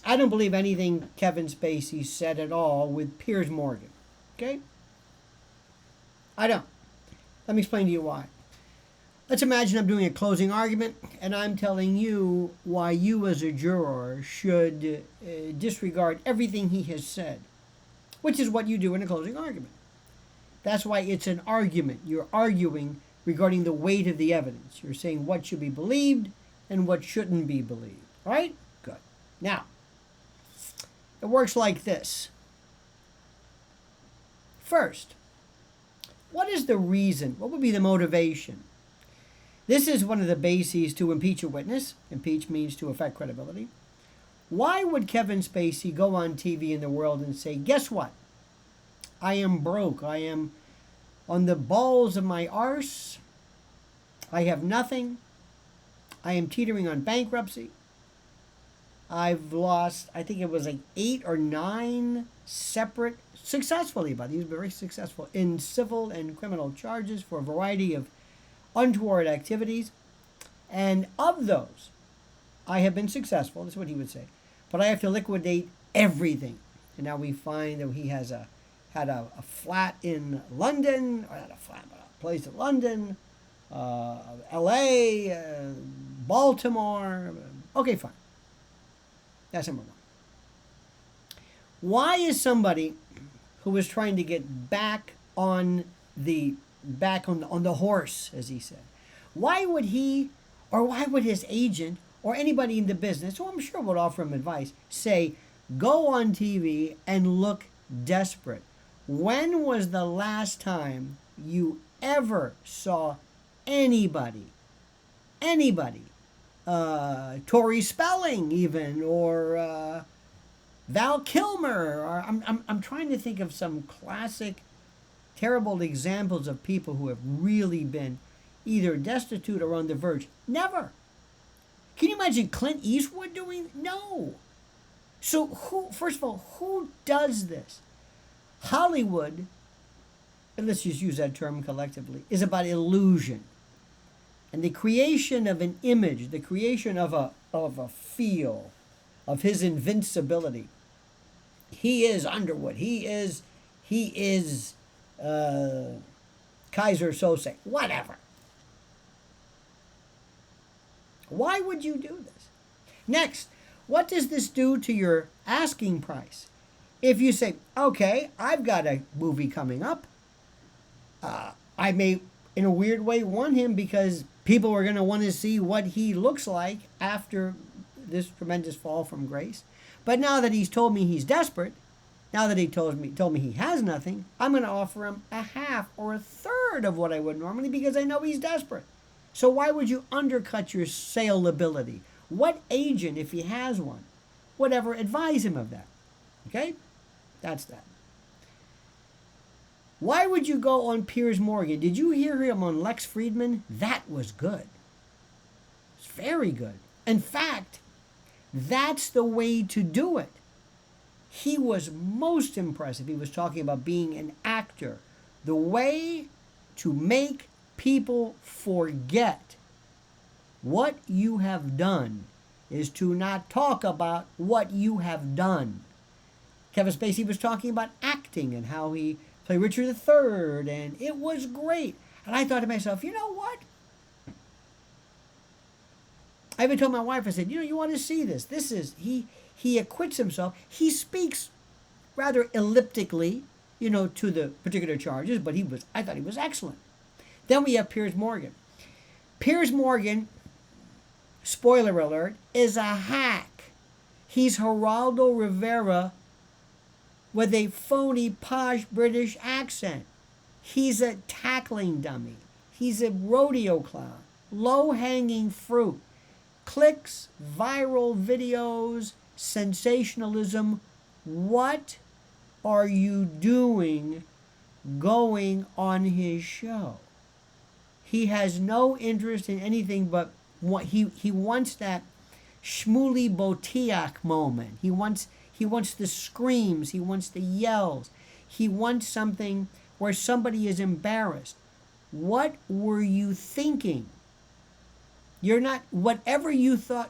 I don't believe anything Kevin Spacey said at all with Piers Morgan. Okay? I don't. Let me explain to you why. Let's imagine I'm doing a closing argument and I'm telling you why you as a juror should disregard everything he has said, which is what you do in a closing argument. That's why it's an argument. You're arguing regarding the weight of the evidence. You're saying what should be believed and what shouldn't be believed. Right? Good. Now, it works like this. First, what is the reason? What would be the motivation? This is one of the bases to impeach a witness. Impeach means to affect credibility. Why would Kevin Spacey go on TV in the world and say, guess what? I am broke. I am on the balls of my arse. I have nothing. I am teetering on bankruptcy. I've lost, I think it was like 8 or 9 separate, successfully, but he was very successful in civil and criminal charges for a variety of untoward activities. And of those, I have been successful, that's what he would say, but I have to liquidate everything. And now we find that he has had a flat in London, or not a flat, but a place in London, LA, Baltimore. Okay, fine. That's number one. Why is somebody who is trying to get back on the horse, as he said, why would he, or why would his agent or anybody in the business, who I'm sure would offer him advice, say, go on TV and look desperate? When was the last time you ever saw anybody, Tori Spelling even, or Val Kilmer, or I'm trying to think of some classic, terrible examples of people who have really been either destitute or on the verge. Never. Can you imagine Clint Eastwood doing? No. So first of all, who does this? Hollywood, and let's just use that term collectively, is about illusion. And the creation of an image, the creation of a feel, of his invincibility. He is Underwood. He is Kaiser Sose. Whatever. Why would you do this? Next, what does this do to your asking price? If you say, okay, I've got a movie coming up, I may, in a weird way, want him because people are going to want to see what he looks like after this tremendous fall from grace. But now that he's told me he's desperate, now that he told me he has nothing, I'm going to offer him a half or a third of what I would normally because I know he's desperate. So why would you undercut your saleability? What agent, if he has one, would ever advise him of that? Okay? That's that. Why would you go on Piers Morgan? Did you hear him on Lex Friedman? That was good. It's very good. In fact, that's the way to do it. He was most impressive. He was talking about being an actor. The way to make people forget what you have done is to not talk about what you have done. Kevin Spacey was talking about acting and how he played Richard III, and it was great. And I thought to myself, you know what? I even told my wife, I said, you want to see this. This is, he acquits himself. He speaks rather elliptically, to the particular charges, but I thought he was excellent. Then we have Piers Morgan. Piers Morgan, spoiler alert, is a hack. He's Geraldo Rivera with a phony, posh British accent. He's a tackling dummy. He's a rodeo clown. Low-hanging fruit. Clicks, viral videos, sensationalism. What are you doing going on his show? He has no interest in anything but what he wants that Shmuley Botiak moment. He wants the screams. He wants the yells. He wants something where somebody is embarrassed. What were you thinking? You're not, whatever you thought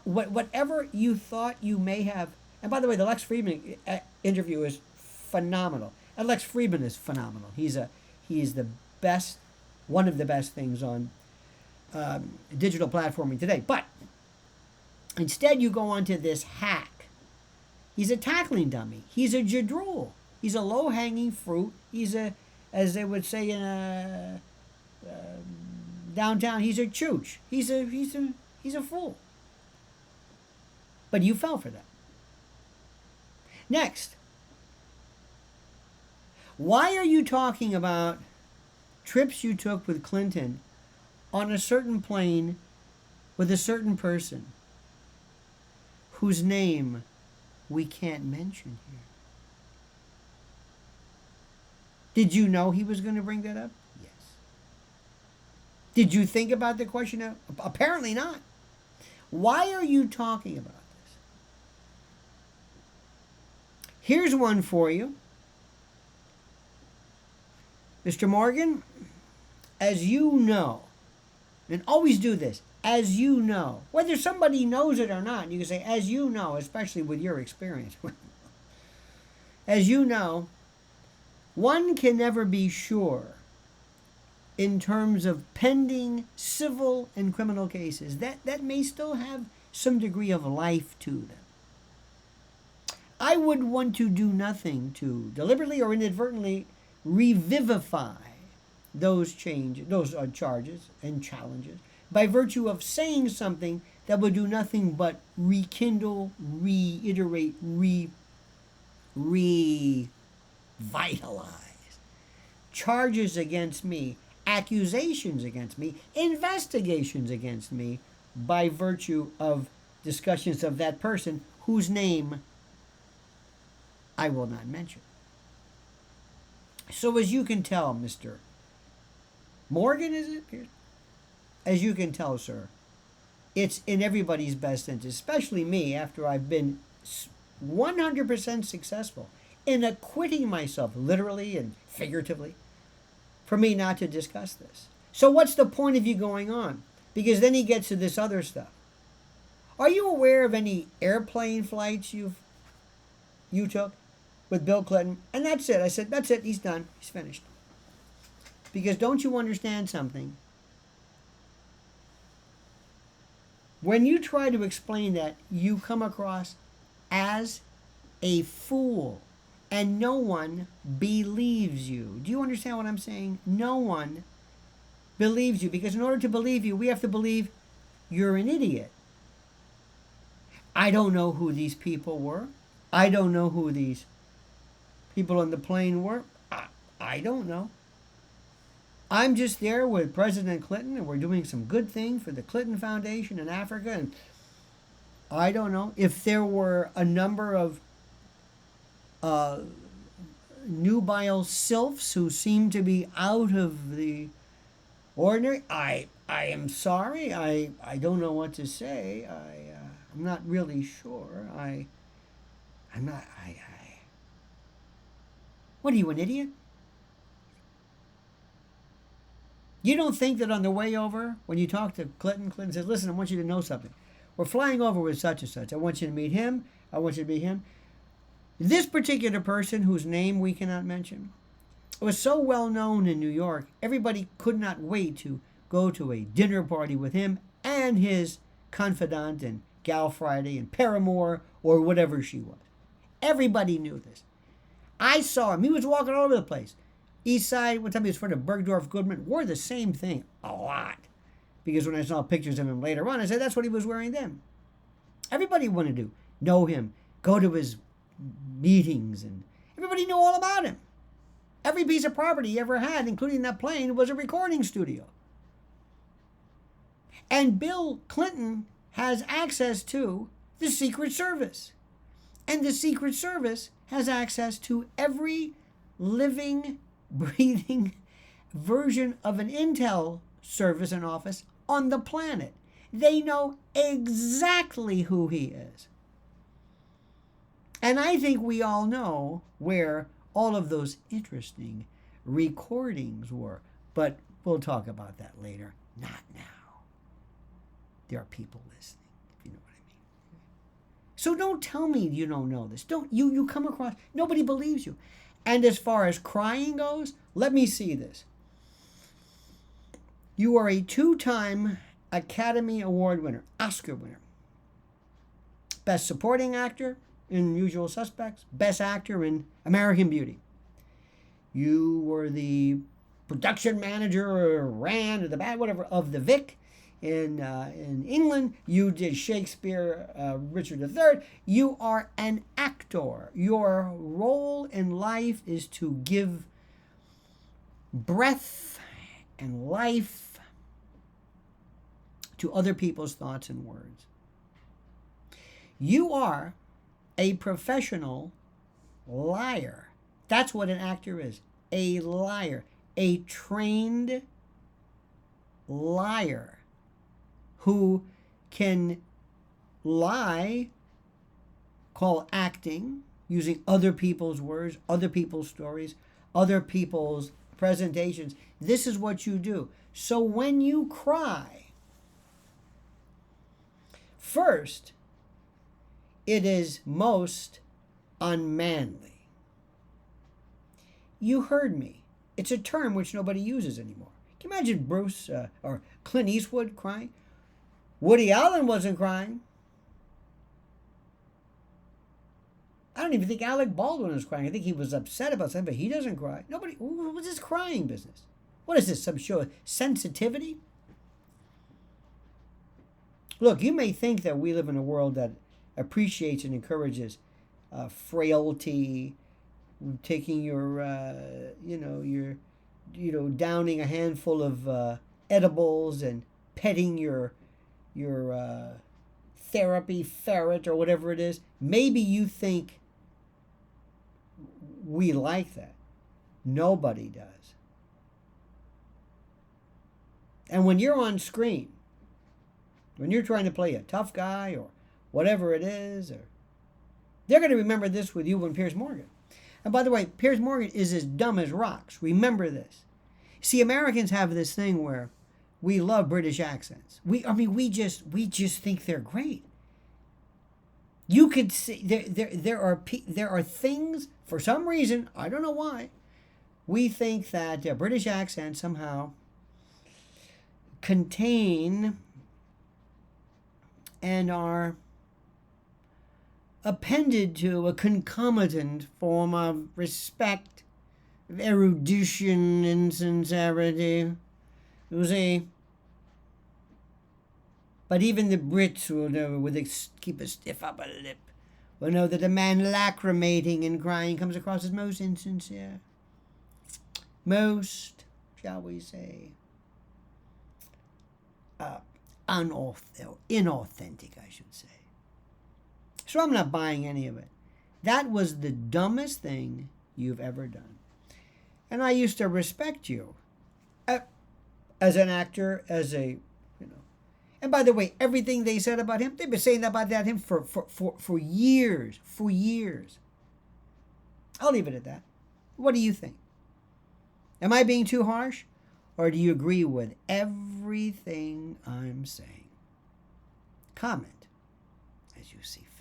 you may have And by the way, the Lex Friedman interview is phenomenal. And Lex Friedman is phenomenal. He is the best, one of the best things on digital platforming today. But instead, you go on to this hack. He's a tackling dummy. He's a jadrul. He's a low-hanging fruit. He's a, as they would say in a downtown, he's a chooch. He's a fool. But you fell for that. Next, why are you talking about trips you took with Clinton on a certain plane with a certain person whose name we can't mention here? Did you know he was going to bring that up? Yes. Did you think about the question? Apparently not. Why are you talking about this? Here's one for you. Mr. Morgan, as you know, and always do this, as you know, whether somebody knows it or not, you can say, as you know, especially with your experience. As you know, one can never be sure in terms of pending civil and criminal cases that may still have some degree of life to them. I would want to do nothing to deliberately or inadvertently revivify those charges and challenges by virtue of saying something that would do nothing but rekindle, reiterate, revitalize charges against me, accusations against me, investigations against me by virtue of discussions of that person whose name I will not mention. So as you can tell, Mr. Morgan, is it? As you can tell, sir, it's in everybody's best interest, especially me, after I've been 100% successful in acquitting myself, literally and figuratively, for me not to discuss this. So what's the point of you going on? Because then he gets to this other stuff. Are you aware of any airplane flights you took with Bill Clinton? And that's it. I said, that's it. He's done. He's finished. Because don't you understand something? When you try to explain that, you come across as a fool. And no one believes you. Do you understand what I'm saying? No one believes you. Because in order to believe you, we have to believe you're an idiot. I don't know who these people were. I don't know who these people on the plane were. I don't know. I'm just there with President Clinton, and we're doing some good thing for the Clinton Foundation in Africa, and I don't know if there were a number of nubile sylphs who seem to be out of the ordinary. I am sorry. I don't know what to say. I'm not really sure. I'm not. What are you, an idiot? You don't think that on the way over, when you talk to Clinton, Clinton says, listen, I want you to know something. We're flying over with such and such. I want you to meet him. I want you to meet him. This particular person, whose name we cannot mention, was so well known in New York, everybody could not wait to go to a dinner party with him and his confidant and gal Friday and paramour or whatever she was. Everybody knew this. I saw him. He was walking all over the place. East Side, one time he was in front of Bergdorf Goodman, wore the same thing a lot. Because when I saw pictures of him later on, I said that's what he was wearing then. Everybody wanted to know him, go to his meetings, and everybody knew all about him. Every piece of property he ever had, including that plane, was a recording studio. And Bill Clinton has access to the Secret Service. And the Secret Service has access to every living, breathing version of an intel service and office on the planet. They know exactly who he is. And I think we all know where all of those interesting recordings were. But we'll talk about that later. Not now. There are people listening, if you know what I mean. So don't tell me you don't know this. Don't you come across, nobody believes you. And as far as crying goes, let me see this. You are a 2-time Academy Award winner, Oscar winner. Best Supporting Actor in Usual Suspects, Best Actor in American Beauty. You were the production manager or ran or the bad whatever of the Vic in England. You did Shakespeare, Richard III. You are an actor. Your role in life is to give breath and life to other people's thoughts and words. You are a professional liar. That's what an actor is. A liar. A trained liar who can lie, call acting, using other people's words, other people's stories, other people's presentations. This is what you do. So when you cry, first, it is most unmanly. You heard me. It's a term which nobody uses anymore. Can you imagine Bruce or Clint Eastwood crying? Woody Allen wasn't crying. I don't even think Alec Baldwin was crying. I think he was upset about something, but he doesn't cry. Nobody. What's this crying business? What is this, some show of sensitivity? Look, you may think that we live in a world that appreciates and encourages frailty, taking your, downing a handful of edibles and petting your therapy ferret or whatever it is. Maybe you think we like that. Nobody does. And when you're on screen, when you're trying to play a tough guy or whatever it is, or they're going to remember this with you and Piers Morgan. And by the way, Piers Morgan is as dumb as rocks. Remember this. See, Americans have this thing where we love British accents. We just think they're great. You could see there are things, for some reason, I don't know why, we think that British accents somehow contain and are appended to a concomitant form of respect, of erudition and sincerity. You see? But even the Brits will know, keep a stiff upper lip, will know that a man lacrimating and crying comes across as most insincere. Most, shall we say, inauthentic, I should say. So I'm not buying any of it. That was the dumbest thing you've ever done. And I used to respect you as an actor, And by the way, everything they said about him, they've been saying about him for years. For years. I'll leave it at that. What do you think? Am I being too harsh? Or do you agree with everything I'm saying? Comment as you see fit.